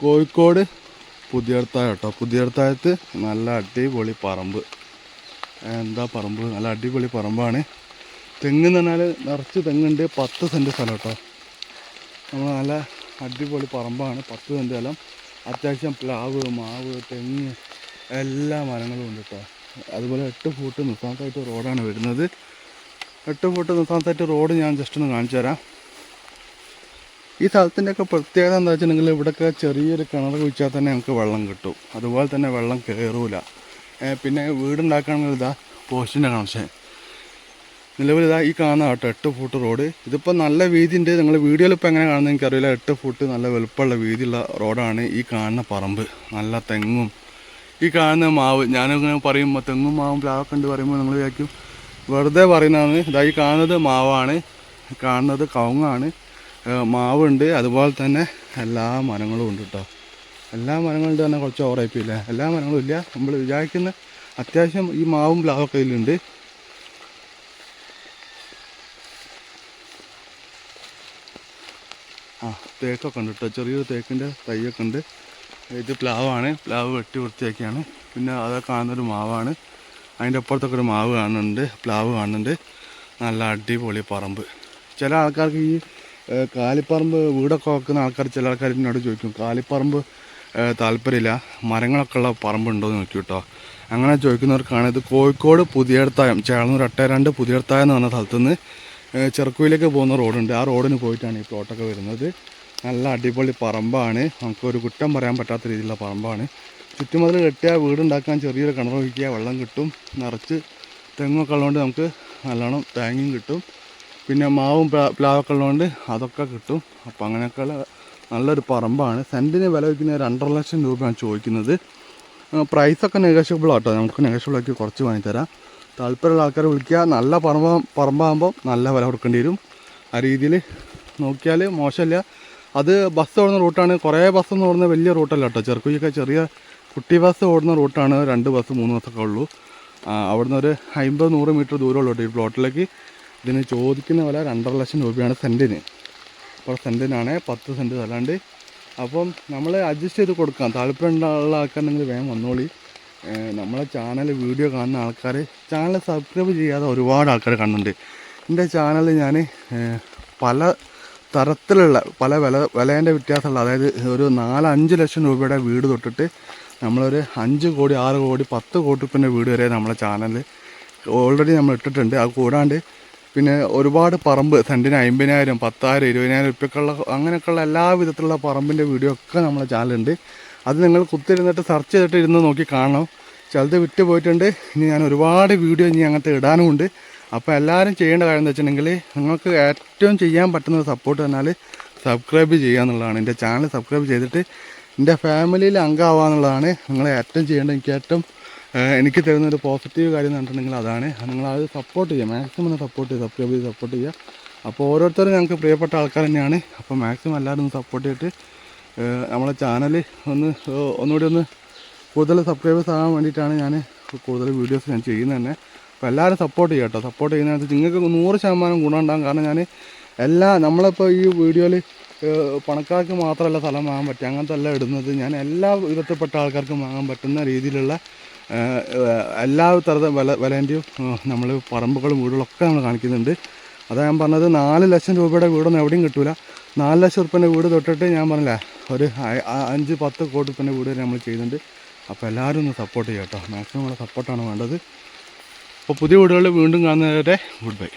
കോഴിക്കോട് പുതിയടത്തായം കേട്ടോ. പുതിയടത്തായത്ത് നല്ല അടിപൊളി പറമ്പ്. എന്താ പറമ്പ്, നല്ല അടിപൊളി പറമ്പാണ്. തെങ്ങെന്ന് പറഞ്ഞാൽ നിറച്ച് തെങ്ങുണ്ട്. 10 സെൻറ്റ് സ്ഥലം കേട്ടോ. നമ്മൾ നല്ല അടിപൊളി പറമ്പാണ്. 10 സെൻറ്റ് സ്ഥലം. അത്യാവശ്യം പ്ലാവ്, മാവ്, തെങ്ങ് എല്ലാ മരങ്ങളും ഉണ്ട് കേട്ടോ. അതുപോലെ 8 ഫൂട്ട് നിസാമത്തായിട്ട് റോഡാണ് വരുന്നത്. 8 ഫൂട്ട് നിസാമത്തായിട്ട് റോഡ് ഞാൻ ജസ്റ്റ് ഒന്ന് കാണിച്ചു തരാം. ഈ സ്ഥലത്തിൻ്റെയൊക്കെ പ്രത്യേകത എന്താ വെച്ചിട്ടുണ്ടെങ്കിൽ ഇവിടെയൊക്കെ ചെറിയൊരു കിണർ കുഴിച്ചാൽ തന്നെ നമുക്ക് വെള്ളം കിട്ടും. അതുപോലെ തന്നെ വെള്ളം കയറൂല. പിന്നെ വീടുണ്ടാക്കുകയാണെങ്കിൽ ഇതാ പോസ്റ്റിൻ്റെ കണക്ഷൻ. നിലവിൽ ഇതാ ഈ കാണുന്ന കേട്ടോ 8 ഫൂട്ട് റോഡ്. ഇതിപ്പോൾ നല്ല വീതിയുണ്ട്. നിങ്ങൾ വീഡിയോയിൽ ഇപ്പോൾ എങ്ങനെ കാണുന്നത് എനിക്കറിയില്ല. 8 ഫൂട്ട് നല്ല വലുപ്പമുള്ള വീതിയുള്ള റോഡാണ്. ഈ കാണുന്ന പറമ്പ് നല്ല തെങ്ങും ഈ കാണുന്ന മാവ്. ഞാനിങ്ങനെ പറയുമ്പോൾ തെങ്ങും മാവും പ്ലാവൊക്കെ ഉണ്ട് പറയുമ്പോൾ നിങ്ങൾ വിചാരിക്കും വെറുതെ പറയുന്നതാണ്. ഇതാ ഈ കാണുന്നത് മാവാണ്, കാണുന്നത് കവുങ്ങാണ്, മാവുണ്ട്. അതുപോലെ തന്നെ എല്ലാ മരങ്ങളും ഉണ്ട് കേട്ടോ. എല്ലാ മരങ്ങളും ഉണ്ട് തന്നെ കുറച്ച് ഓവറായിപ്പില്ല. എല്ലാ മരങ്ങളും ഇല്ല. നമ്മൾ വിചാരിക്കുന്ന അത്യാവശ്യം ഈ മാവും പ്ലാവൊക്കെ ഇതിലുണ്ട്. തേക്കൊക്കെ ഉണ്ട് കേട്ടോ. ചെറിയൊരു തേക്കിൻ്റെ തൈയൊക്കെ ഉണ്ട്. ഇത് പ്ലാവാണ്. പ്ലാവ് വെട്ടി വൃത്തിയാക്കിയാണ്. പിന്നെ അതൊക്കെ കാണുന്നൊരു മാവാണ്. അതിൻ്റെ അപ്പുറത്തൊക്കെ ഒരു മാവ് കാണുന്നുണ്ട്, പ്ലാവ് കാണുന്നുണ്ട്. നല്ല അടിപൊളി പറമ്പ്. ചില ആൾക്കാർക്ക് ഈ കാലിപ്പറമ്പ് വീടൊക്കെ വെക്കുന്ന ആൾക്കാർ, ചില ആൾക്കാർ എന്നോട് ചോദിക്കും കാലിപ്പറമ്പ് താല്പര്യമില്ല, മരങ്ങളൊക്കെ ഉള്ള പറമ്പുണ്ടോ എന്ന് നോക്കി കേട്ടോ. അങ്ങനെ ചോദിക്കുന്നവർക്കാണ് ഇത് കോഴിക്കോട് പുതിയടത്തായം, ചേളന്നൂർ 82 പുതിയടത്തായം എന്ന് പറഞ്ഞ സ്ഥലത്തുനിന്ന് ചെറുക്കുയിലേക്ക് പോകുന്ന റോഡുണ്ട്. ആ റോഡിന് പോയിട്ടാണ് ഈ പ്ലോട്ടൊക്കെ വരുന്നത്. നല്ല അടിപൊളി പറമ്പാണ്. നമുക്കൊരു കുറ്റം പറയാൻ പറ്റാത്ത രീതിയിലുള്ള പറമ്പാണ്. ചുറ്റുമതിൽ കെട്ടിയാൽ വീടുണ്ടാക്കാൻ ചെറിയൊരു കിണർ ഒഴിക്കുക, വെള്ളം കിട്ടും. നിറച്ച് തെങ്ങൊക്കെ ഉള്ളതുകൊണ്ട് നമുക്ക് നല്ലോണം തേങ്ങയും കിട്ടും. പിന്നെ മാവും പ്ലാവൊക്കെ ഉള്ളതുകൊണ്ട് അതൊക്കെ കിട്ടും. അപ്പോൾ അങ്ങനെയൊക്കെയുള്ള നല്ലൊരു പറമ്പാണ്. സെൻറ്റിന് വില വയ്ക്കുന്നത് 2.5 ലക്ഷം രൂപയാണ് ചോദിക്കുന്നത്. പ്രൈസൊക്കെ നെഗോഷ്യബിൾ ആട്ടോ. നമുക്ക് നെഗോഷ്യബിളാക്കി കുറച്ച് വാങ്ങിത്തരാം. താല്പര്യമുള്ള ആൾക്കാർ വിളിക്കുക. നല്ല പറമ്പാകുമ്പോൾ നല്ല വില കൊടുക്കേണ്ടി വരും. ആ രീതിയിൽ നോക്കിയാൽ മോശമില്ല. അത് ബസ് ഓടുന്ന റൂട്ടാണ്. കുറേ ബസ്സൊന്നും ഓടുന്ന വലിയ റൂട്ടല്ല കേട്ടോ. ചെറുക്കുഴിയൊക്കെ ചെറിയ കുട്ടി ബസ് ഓടുന്ന റൂട്ടാണ്. 2 ബസ് 3 ബസ്സൊക്കെ ഉള്ളൂ. അവിടുന്ന് ഒരു 50-100 മീറ്റർ ദൂരമുള്ളൂ കേട്ടോ ഈ പ്ലോട്ടിലേക്ക്. ഇതിന് ചോദിക്കുന്ന വില 2.5 ലക്ഷം രൂപയാണ് സെൻറ്റിന്. അപ്പോൾ സെൻറ്റിനാണ് 10 സെൻറ്റ് സ്ഥലമുണ്ട്. അപ്പം നമ്മൾ അഡ്ജസ്റ്റ് ചെയ്ത് കൊടുക്കാം. താല്പര്യമുള്ള ആൾക്കാരുണ്ടെങ്കിൽ വേഗം വന്നോളി. നമ്മളെ ചാനൽ വീഡിയോ കാണുന്ന ആൾക്കാർ ചാനൽ സബ്സ്ക്രൈബ് ചെയ്യാതെ ഒരുപാട് ആൾക്കാർ കാണുന്നുണ്ട്. എൻ്റെ ചാനൽ ഞാൻ പല തരത്തിലുള്ള പല വിലേൻ്റെ വ്യത്യാസമുള്ള, അതായത് ഒരു 4-5 ലക്ഷം രൂപയുടെ വീട് തൊട്ടിട്ട് നമ്മളൊരു 5 കോടി 6 കോടി 10 കോടി റുപ്യൻ്റെ വീട് വരെ നമ്മളെ ചാനലിൽ ഓൾറെഡി നമ്മൾ ഇട്ടിട്ടുണ്ട്. അത് കൂടാണ്ട് പിന്നെ ഒരുപാട് പറമ്പ് സെൻറ്റിന് 50,000 10,000 20,000 റുപ്യക്കുള്ള അങ്ങനെയൊക്കെയുള്ള എല്ലാ വിധത്തിലുള്ള പറമ്പിൻ്റെ വീഡിയോ ഒക്കെ നമ്മളെ ചാനലുണ്ട്. അത് നിങ്ങൾ കുത്തിരുന്നിട്ട് സെർച്ച് ചെയ്തിട്ട് ഇരുന്ന് നോക്കി കാണണം. ചിലത് വിറ്റ് പോയിട്ടുണ്ട്. ഇനി ഞാൻ ഒരുപാട് വീഡിയോ ഇനി അങ്ങനത്തെ ഇടാനുമുണ്ട്. അപ്പോൾ എല്ലാവരും ചെയ്യേണ്ട കാര്യം എന്താ വെച്ചിട്ടുണ്ടെങ്കിൽ നിങ്ങൾക്ക് ഏറ്റവും ചെയ്യാൻ പറ്റുന്ന സപ്പോർട്ട് പറഞ്ഞാൽ സബ്സ്ക്രൈബ് ചെയ്യുക എന്നുള്ളതാണ്. എൻ്റെ ചാനൽ സബ്സ്ക്രൈബ് ചെയ്തിട്ട് എൻ്റെ ഫാമിലിയിൽ അംഗമാവുക എന്നുള്ളതാണ് നിങ്ങൾ ഏറ്റവും ചെയ്യേണ്ടത്. എനിക്ക് തരുന്നൊരു പോസിറ്റീവ് കാര്യം എന്ന് പറഞ്ഞിട്ടുണ്ടെങ്കിൽ അതാണ്. നിങ്ങളത് സപ്പോർട്ട് ചെയ്യുക, മാക്സിമം സപ്പോർട്ട് ചെയ്യുക, സബ്സ്ക്രൈബ് ചെയ്ത് സപ്പോർട്ട് ചെയ്യുക. അപ്പോൾ ഓരോരുത്തരും ഞങ്ങൾക്ക് പ്രിയപ്പെട്ട ആൾക്കാർ തന്നെയാണ്. അപ്പോൾ മാക്സിമം എല്ലാവരും ഒന്ന് സപ്പോർട്ട് ചെയ്തിട്ട് നമ്മളെ ചാനൽ ഒന്നുകൂടി കൂടുതൽ സബ്സ്ക്രൈബേഴ്സ് ആകാൻ വേണ്ടിയിട്ടാണ് ഞാൻ കൂടുതൽ വീഡിയോസ് ഞാൻ ചെയ്യുന്നത് തന്നെ. അപ്പോൾ എല്ലാവരും സപ്പോർട്ട് ചെയ്യുക കേട്ടോ. സപ്പോർട്ട് ചെയ്യുന്നതിനകത്ത് നിങ്ങൾക്ക് 100% ഗുണം ഉണ്ടാകും. കാരണം ഞാൻ നമ്മളിപ്പോൾ ഈ വീഡിയോയിൽ പണക്കാർക്ക് മാത്രമല്ല സ്ഥലം വാങ്ങാൻ പറ്റുക, അങ്ങനത്തെ എല്ലാം ഇടുന്നത് ഞാൻ എല്ലാ വിധത്തിൽപ്പെട്ട ആൾക്കാർക്കും വാങ്ങാൻ പറ്റുന്ന രീതിയിലുള്ള എല്ലാ തരത്തിലും വിലേൻ്റെയും നമ്മൾ പറമ്പുകളും വീടുകളൊക്കെ നമ്മൾ കാണിക്കുന്നുണ്ട്. അതാണ് ഞാൻ പറഞ്ഞത്. 4 ലക്ഷം രൂപയുടെ വീടൊന്നും എവിടെയും കിട്ടില്ല. 4 ലക്ഷം റുപ്യൻ്റെ വീട് തൊട്ടിട്ട് ഞാൻ പറഞ്ഞില്ലേ ഒരു 5-10 കോടി റുപ്യൻ്റെ വീട് വരെ നമ്മൾ ചെയ്യുന്നുണ്ട്. അപ്പോൾ എല്ലാവരും ഒന്ന് സപ്പോർട്ട് ചെയ്യാം കേട്ടോ. മാക്സിമം നമ്മളെ സപ്പോർട്ടാണ് വേണ്ടത്. അപ്പോൾ പുതിയ വീടുകളിൽ വീണ്ടും കാണുന്നവരെ ഗുഡ് ബൈ.